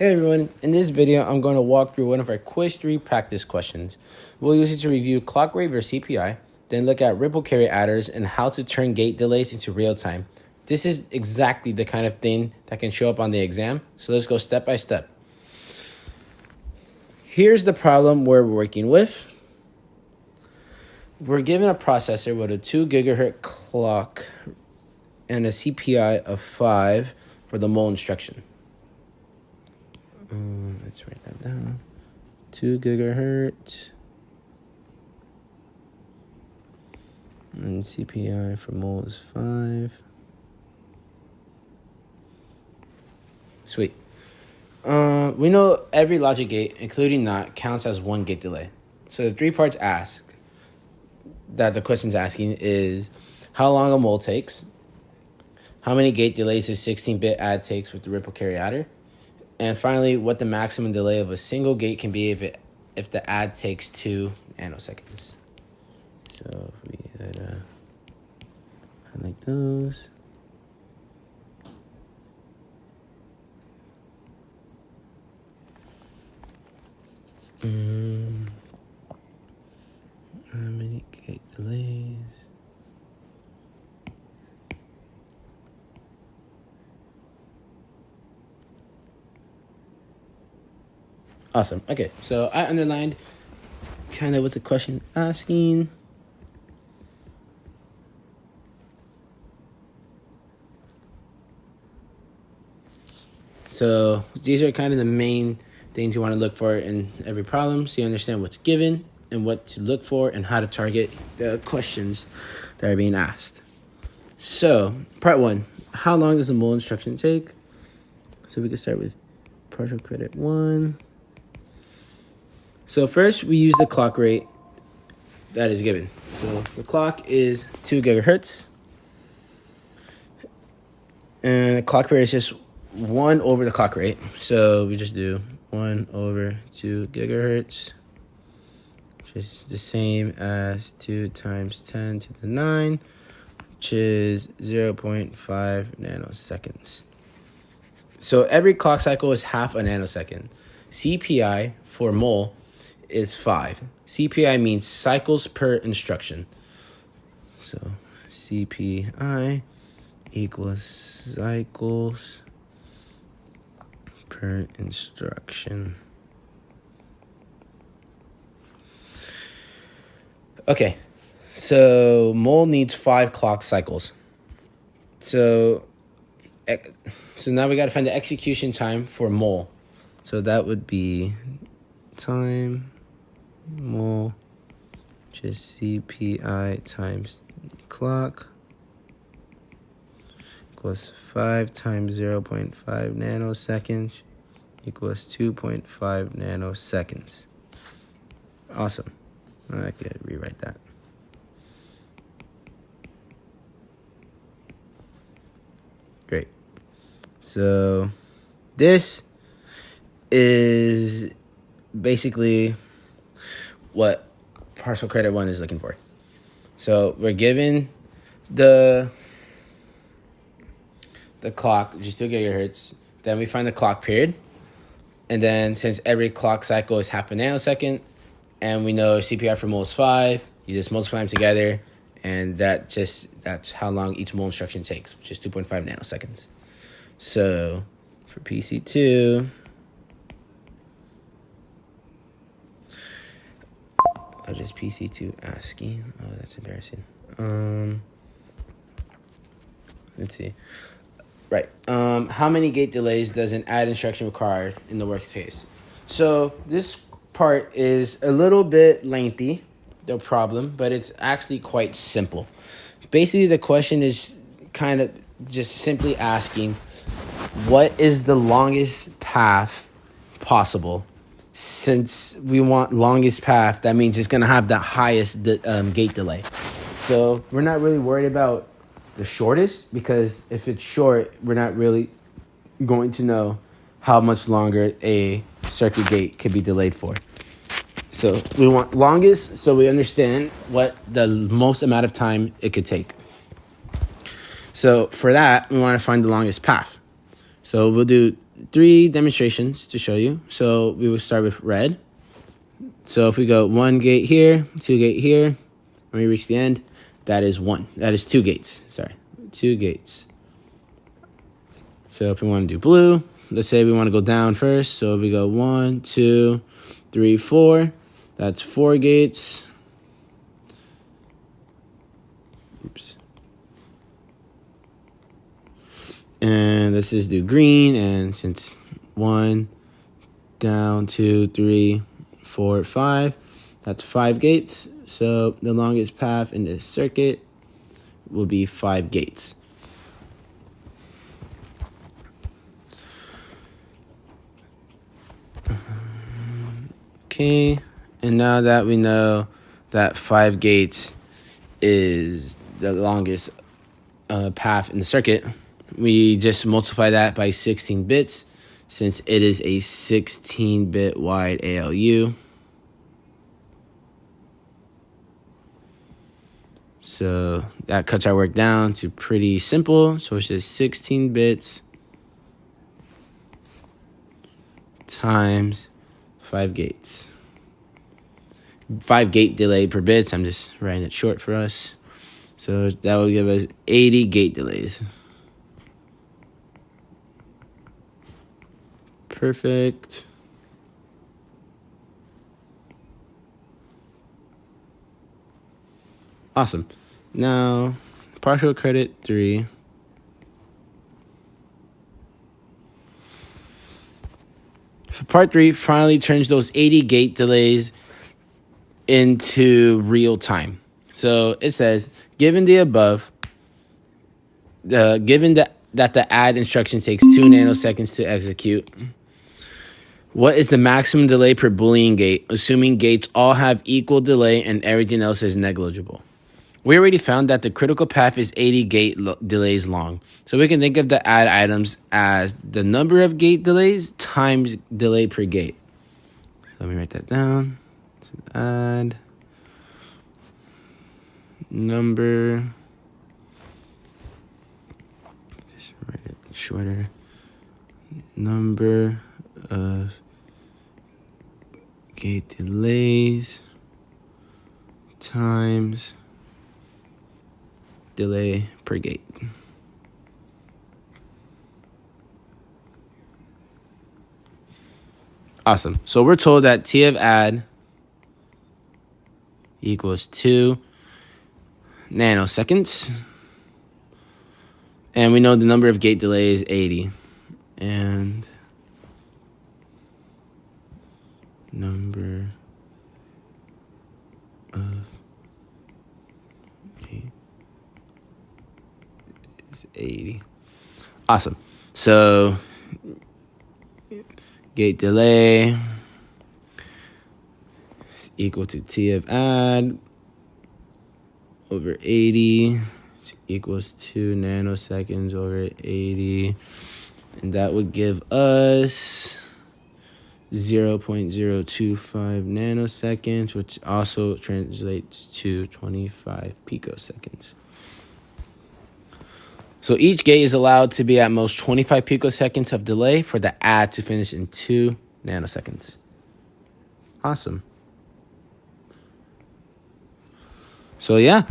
Hey everyone, in this video I'm going to walk through one of our quiz 3 practice questions. We'll use it to review clock rate versus CPI, then look at ripple carry adders and how to turn gate delays into real time. This is exactly the kind of thing that can show up on the exam, so let's go step by step. Here's the problem we're working with. We're given a processor with a 2 gigahertz clock and a CPI of 5 for the mole instruction. Let's write that down. 2 gigahertz. And CPI for mole is 5. Sweet. We know every logic gate, including NOT, counts as one gate delay. So the 3 parts that the question's asking is how long a mole takes, how many gate delays a 16-bit add takes with the ripple carry adder, and finally, what the maximum delay of a single gate can be if the add takes 2 nanoseconds. So if we highlight those. How many gate delays? Awesome. Okay, so I underlined kind of what the question asking. So these are kind of the main things you want to look for in every problem, so you understand what's given and what to look for and how to target the questions that are being asked. So part 1, how long does a mole instruction take? So we can start with partial credit 1. So first we use the clock rate that is given. So the clock is 2 gigahertz. And the clock period is just 1 over the clock rate. So we just do 1 over 2 gigahertz, which is the same as 2 times 10 to the 9, which is 0.5 nanoseconds. So every clock cycle is half a nanosecond. CPI for mole is 5. CPI means cycles per instruction. So CPI equals cycles per instruction. Okay, so mole needs 5 clock cycles. So now we got to find the execution time for mole. So that would be time mole, which is CPI times clock, equals 5 times 0.5 nanoseconds equals 2.5 nanoseconds. Awesome. I could rewrite that. Great. So this is basically what partial credit 1 is looking for. So we're given the clock, which is 2 gigahertz. Then we find the clock period. And then since every clock cycle is half a nanosecond, and we know CPI for mole is 5, you just multiply them together, and that's how long each mole instruction takes, which is 2.5 nanoseconds. So for PC2, what is PC2 asking? Oh, that's embarrassing. Let's see. Right. How many gate delays does an add instruction require in the worst case? So this part is a little bit lengthy, the problem, but it's actually quite simple. Basically, the question is kind of just simply asking, what is the longest path possible? Since we want longest path, that means it's going to have the highest gate delay. So we're not really worried about the shortest, because if it's short, we're not really going to know how much longer a circuit gate could be delayed for. So we want longest, so we understand what the most amount of time it could take. So for that, we want to find the longest path. So we'll do 3 demonstrations to show you. So we will start with red. So if we go 1 gate here, 2 gate here, when we reach the end, that is 1. That is 2 gates. Sorry, 2 gates. So if we want to do blue, let's say we want to go down first. So if we go 1, 2, 3, 4, that's 4 gates. Oops. And let's just do green. And since 1, down, 2, 3, 4, 5, that's 5 gates. So the longest path in this circuit will be 5 gates. Okay, and now that we know that 5 gates is the longest path in the circuit, we just multiply that by 16 bits since it is a 16-bit wide ALU. So that cuts our work down to pretty simple. So it's just 16 bits times 5 gates. 5 gate delay per bits. I'm just writing it short for us. So that will give us 80 gate delays. Perfect. Awesome. Now, partial credit 3. So part 3 finally turns those 80 gate delays into real time. So it says, given the above, given that the add instruction takes 2 nanoseconds to execute, what is the maximum delay per Boolean gate, assuming gates all have equal delay and everything else is negligible? We already found that the critical path is 80 gate delays long. So we can think of the add items as the number of gate delays times delay per gate. So let me write that down. So add number, just write it shorter, number of gate delays times delay per gate. Awesome. So we're told that T of add equals 2 nanoseconds. And we know the number of gate delay is 80. And number of gate is 80. Awesome. So gate delay is equal to T of add over 80 equals 2 nanoseconds over 80. And that would give us 0.025 nanoseconds, which also translates to 25 picoseconds. So each gate is allowed to be at most 25 picoseconds of delay for the add to finish in 2 nanoseconds. Awesome. So yeah.